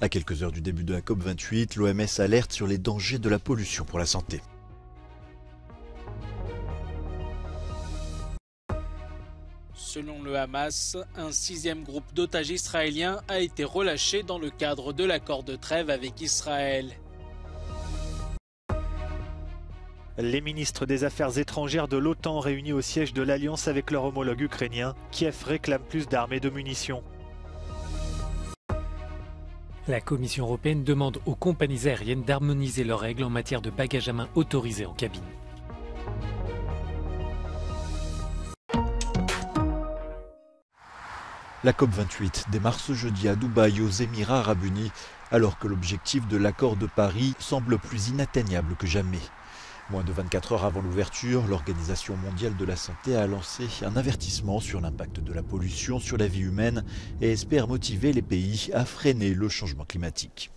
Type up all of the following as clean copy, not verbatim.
À quelques heures du début de la COP28, l'OMS alerte sur les dangers de la pollution pour la santé. Selon le Hamas, un 6e groupe d'otages israéliens a été relâché dans le cadre de l'accord de trêve avec Israël. Les ministres des Affaires étrangères de l'OTAN réunis au siège de l'Alliance avec leur homologue ukrainien, Kiev réclame plus d'armes et de munitions. La Commission européenne demande aux compagnies aériennes d'harmoniser leurs règles en matière de bagages à main autorisés en cabine. La COP28 démarre ce jeudi à Dubaï, aux Émirats arabes unis, alors que l'objectif de l'accord de Paris semble plus inatteignable que jamais. Moins de 24 heures avant l'ouverture, l'Organisation mondiale de la santé a lancé un avertissement sur l'impact de la pollution sur la vie humaine et espère motiver les pays à freiner le changement climatique.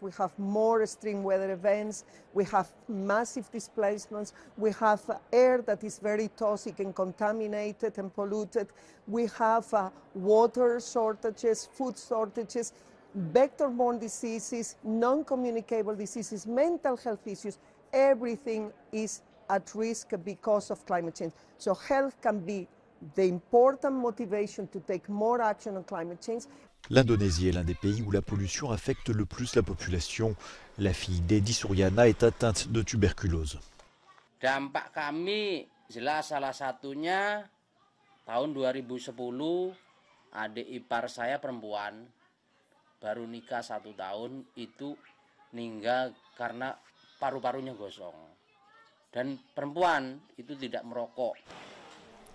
We have more extreme weather events, we have massive displacements, we have air that is very toxic and contaminated and polluted, we have water shortages, food shortages, vector-borne diseases, non-communicable diseases, mental health issues. Everything is at risk because of climate change. So health can be the important motivation to take more action on climate change. L'Indonésie est l'un des pays où la pollution affecte le plus la population. La fille d'Edi Suryana est atteinte de tuberculose. Dampak kami jelas salah satunya tahun 2010 adik ipar saya perempuan baru nikah 1 tahun itu meninggal karena paru-parunya gosong. Dan perempuan itu tidak merokok.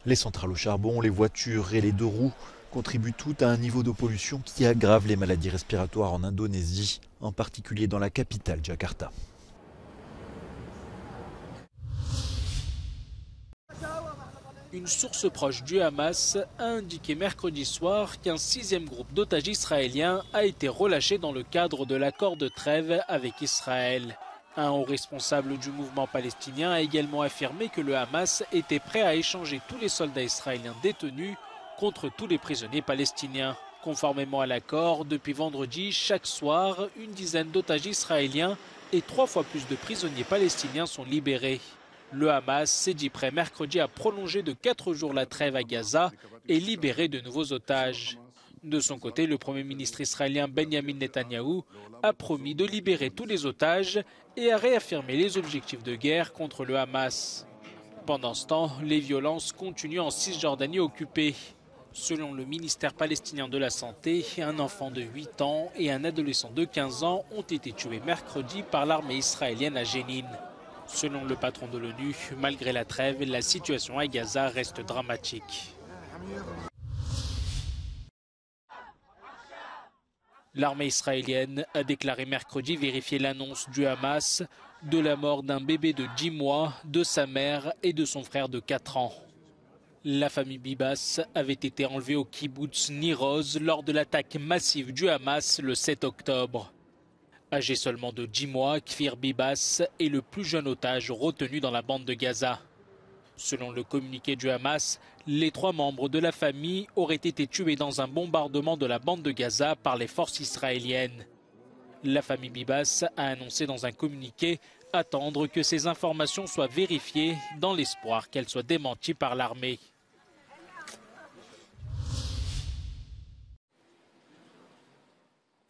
Les centrales au charbon, les voitures et les 2 roues contribuent toutes à un niveau de pollution qui aggrave les maladies respiratoires en Indonésie, en particulier dans la capitale Jakarta. Une source proche du Hamas a indiqué mercredi soir qu'un 6e groupe d'otages israéliens a été relâché dans le cadre de l'accord de trêve avec Israël. Un haut responsable du mouvement palestinien a également affirmé que le Hamas était prêt à échanger tous les soldats israéliens détenus contre tous les prisonniers palestiniens. Conformément à l'accord, depuis vendredi, chaque soir, une dizaine d'otages israéliens et 3 fois plus de prisonniers palestiniens sont libérés. Le Hamas s'est dit prêt mercredi à prolonger de 4 jours la trêve à Gaza et libérer de nouveaux otages. De son côté, le Premier ministre israélien Benjamin Netanyahou a promis de libérer tous les otages et a réaffirmé les objectifs de guerre contre le Hamas. Pendant ce temps, les violences continuent en Cisjordanie occupée. Selon le ministère palestinien de la Santé, un enfant de 8 ans et un adolescent de 15 ans ont été tués mercredi par l'armée israélienne à Jénine. Selon le patron de l'ONU, malgré la trêve, la situation à Gaza reste dramatique. L'armée israélienne a déclaré mercredi vérifier l'annonce du Hamas de la mort d'un bébé de 10 mois, de sa mère et de son frère de 4 ans. La famille Bibas avait été enlevée au kibboutz Niroz lors de l'attaque massive du Hamas le 7 octobre. Âgé seulement de 10 mois, Kfir Bibas est le plus jeune otage retenu dans la bande de Gaza. Selon le communiqué du Hamas, les 3 membres de la famille auraient été tués dans un bombardement de la bande de Gaza par les forces israéliennes. La famille Bibas a annoncé dans un communiqué attendre que ces informations soient vérifiées dans l'espoir qu'elles soient démenties par l'armée.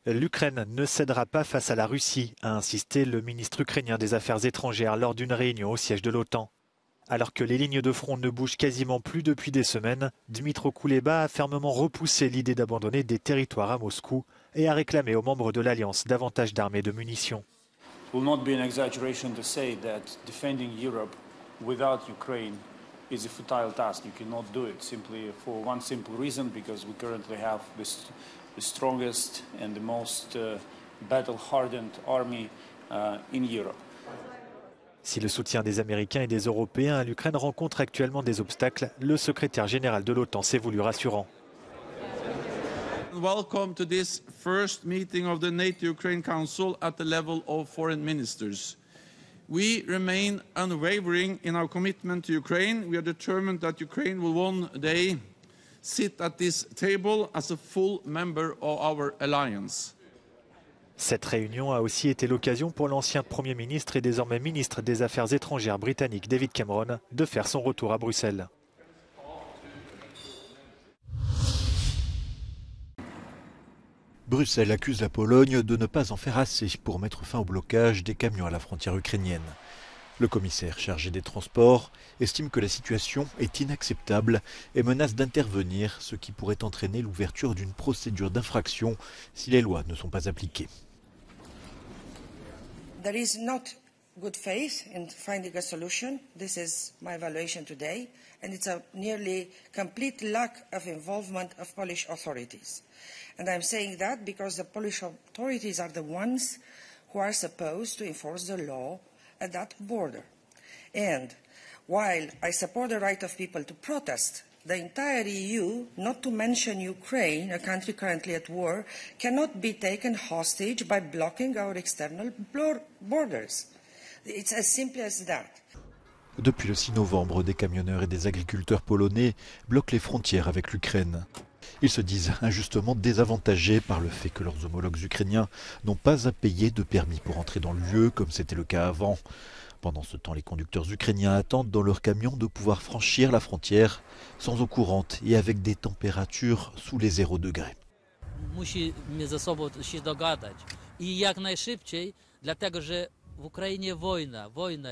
L'Ukraine ne cédera pas face à la Russie, a insisté le ministre ukrainien des Affaires étrangères lors d'une réunion au siège de l'OTAN. Alors que les lignes de front ne bougent quasiment plus depuis des semaines, Dmytro Kuleba a fermement repoussé l'idée d'abandonner des territoires à Moscou et a réclamé aux membres de l'Alliance davantage d'armes et de munitions. It will not be an exaggeration to say that defending Europe without Ukraine is a futile task. You cannot do it simply for one simple reason, because we currently have the strongest and the most battle-hardened army in Europe. Si le soutien des Américains et des Européens à l'Ukraine rencontre actuellement des obstacles, le secrétaire général de l'OTAN s'est voulu rassurant. Welcome to this first meeting of the NATO-Ukraine Council at the level of foreign ministers. We remain unwavering in our commitment to Ukraine. We are determined that Ukraine will one day sit at this table as a full member of our alliance. Cette réunion a aussi été l'occasion pour l'ancien Premier ministre et désormais ministre des Affaires étrangères britannique David Cameron de faire son retour à Bruxelles. Bruxelles accuse la Pologne de ne pas en faire assez pour mettre fin au blocage des camions à la frontière ukrainienne. Le commissaire chargé des transports estime que la situation est inacceptable et menace d'intervenir, ce qui pourrait entraîner l'ouverture d'une procédure d'infraction si les lois ne sont pas appliquées. There is not good faith in finding a solution. This is my evaluation today, and it's a nearly complete lack of involvement of Polish authorities. And I'm saying that because the Polish authorities are the ones who are supposed to enforce the law at that border. And while I support the right of people to protest, the entire EU, not to mention Ukraine, a country currently at war, cannot be taken hostage by blocking our external borders. It's as simple as that. Depuis le 6 novembre, des camionneurs et des agriculteurs polonais bloquent les frontières avec l'Ukraine. Ils se disent injustement désavantagés par le fait que leurs homologues ukrainiens n'ont pas à payer de permis pour entrer dans l'UE comme c'était le cas avant. Pendant ce temps, les conducteurs ukrainiens attendent dans leurs camions de pouvoir franchir la frontière sans eau courante et avec des températures sous les 0 degrés. Musimy ze sobą się dogadać i jak najszybciej, dlatego że w Ukrainie wojna,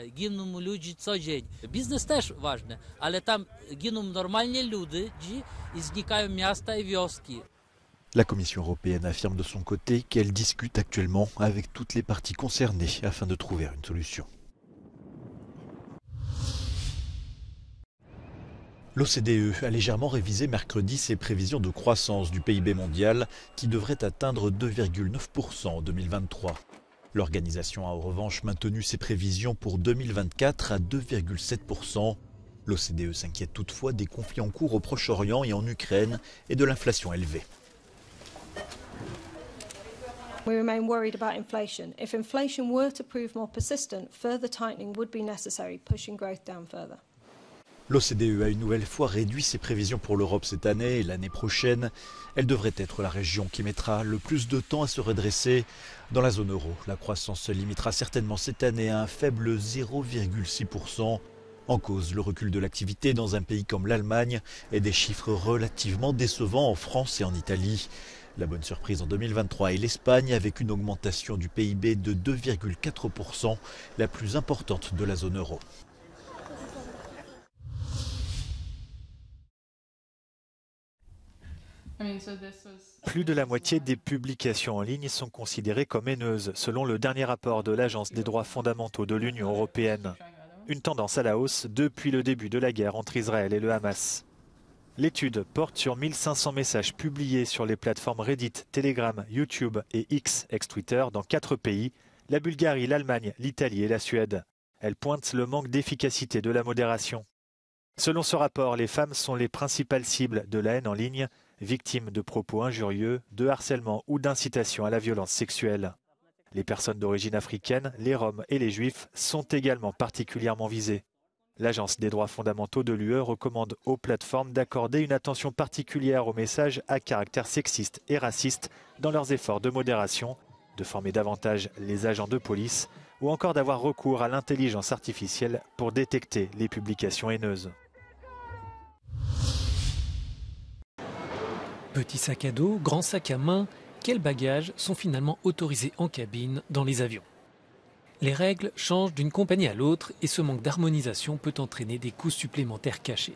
giną ludzie co dzień. Biznes też ważny, ale tam giną normalnie ludzie i znikają miasta i wioski. La Commission européenne affirme de son côté qu'elle discute actuellement avec toutes les parties concernées afin de trouver une solution. L'OCDE a légèrement révisé mercredi ses prévisions de croissance du PIB mondial qui devrait atteindre 2,9% en 2023. L'organisation a en revanche maintenu ses prévisions pour 2024 à 2,7%. L'OCDE s'inquiète toutefois des conflits en cours au Proche-Orient et en Ukraine et de l'inflation élevée. We remain worried about inflation. If inflation were to prove more persistent, further tightening would be necessary, pushing growth down further. L'OCDE a une nouvelle fois réduit ses prévisions pour l'Europe cette année et l'année prochaine. Elle devrait être la région qui mettra le plus de temps à se redresser. Dans la zone euro, la croissance se limitera certainement cette année à un faible 0,6%. En cause, le recul de l'activité dans un pays comme l'Allemagne et des chiffres relativement décevants en France et en Italie. La bonne surprise en 2023 est l'Espagne avec une augmentation du PIB de 2,4%, la plus importante de la zone euro. Plus de la moitié des publications en ligne sont considérées comme haineuses, selon le dernier rapport de l'Agence des droits fondamentaux de l'Union européenne. Une tendance à la hausse depuis le début de la guerre entre Israël et le Hamas. L'étude porte sur 1500 messages publiés sur les plateformes Reddit, Telegram, YouTube et X, ex-Twitter, dans 4 pays, la Bulgarie, l'Allemagne, l'Italie et la Suède. Elle pointe le manque d'efficacité de la modération. Selon ce rapport, les femmes sont les principales cibles de la haine en ligne, victimes de propos injurieux, de harcèlement ou d'incitation à la violence sexuelle. Les personnes d'origine africaine, les Roms et les Juifs sont également particulièrement visées. L'Agence des droits fondamentaux de l'UE recommande aux plateformes d'accorder une attention particulière aux messages à caractère sexiste et raciste dans leurs efforts de modération, de former davantage les agents de police ou encore d'avoir recours à l'intelligence artificielle pour détecter les publications haineuses. Petit sac à dos, grand sac à main, quels bagages sont finalement autorisés en cabine dans les avions? Les règles changent d'une compagnie à l'autre et ce manque d'harmonisation peut entraîner des coûts supplémentaires cachés.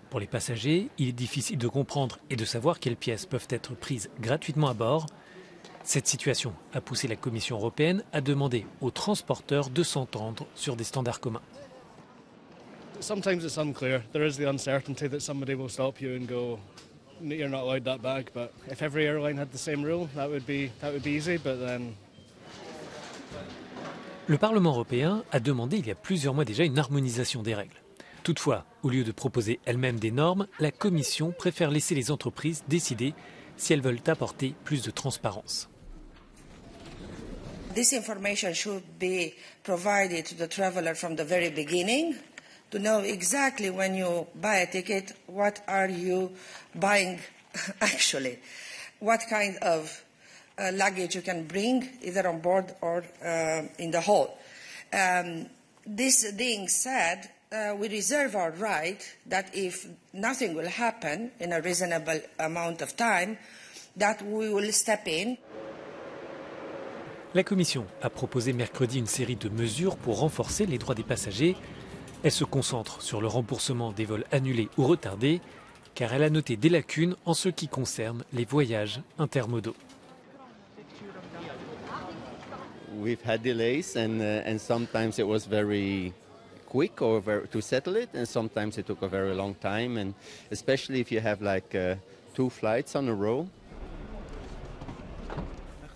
Pour les passagers, il est difficile de comprendre et de savoir quelles pièces peuvent être prises gratuitement à bord. Cette situation a poussé la Commission européenne à demander aux transporteurs de s'entendre sur des standards communs. Sometimes it's unclear. There is the uncertainty that somebody will stop you and go, "You're not allowed that bag." But if every airline had the same rule, that would be easy. But then. Le Parlement européen a demandé il y a plusieurs mois déjà une harmonisation des règles. Toutefois, au lieu de proposer elle-même des normes, la Commission préfère laisser les entreprises décider si elles veulent apporter plus de transparence. This information should be provided to the traveler from the very beginning, to know exactly when you buy a ticket, what are you buying actually, what kind of luggage you can bring either on board or in the hold. This being said, we reserve our right that if nothing will happen in a reasonable amount of time, that we will step in. La Commission a proposé mercredi une série de mesures pour renforcer les droits des passagers. Elle se concentre sur le remboursement des vols annulés ou retardés, car elle a noté des lacunes en ce qui concerne les voyages intermodaux. We've had delays and sometimes it was very quick to settle it, and sometimes it took a very long time, and especially if you have like 2 flights on a row.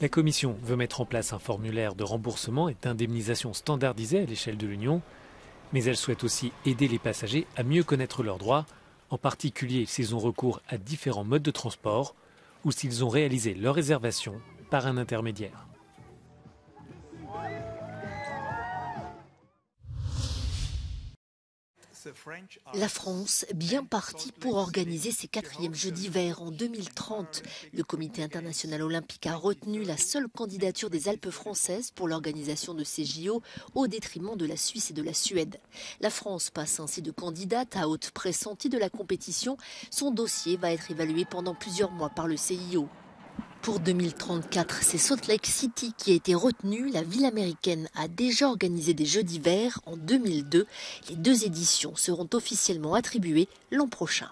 La Commission veut mettre en place un formulaire de remboursement et d'indemnisation standardisé à l'échelle de l'Union, mais elle souhaite aussi aider les passagers à mieux connaître leurs droits, en particulier s'ils ont recours à différents modes de transport ou s'ils ont réalisé leur réservation par un intermédiaire. La France, bien partie pour organiser ses 4e Jeux d'hiver en 2030. Le Comité international olympique a retenu la seule candidature des Alpes françaises pour l'organisation de ces JO au détriment de la Suisse et de la Suède. La France passe ainsi de candidate à haute pressentie de la compétition. Son dossier va être évalué pendant plusieurs mois par le CIO. Pour 2034, c'est Salt Lake City qui a été retenu. La ville américaine a déjà organisé des Jeux d'hiver en 2002. Les 2 éditions seront officiellement attribuées l'an prochain.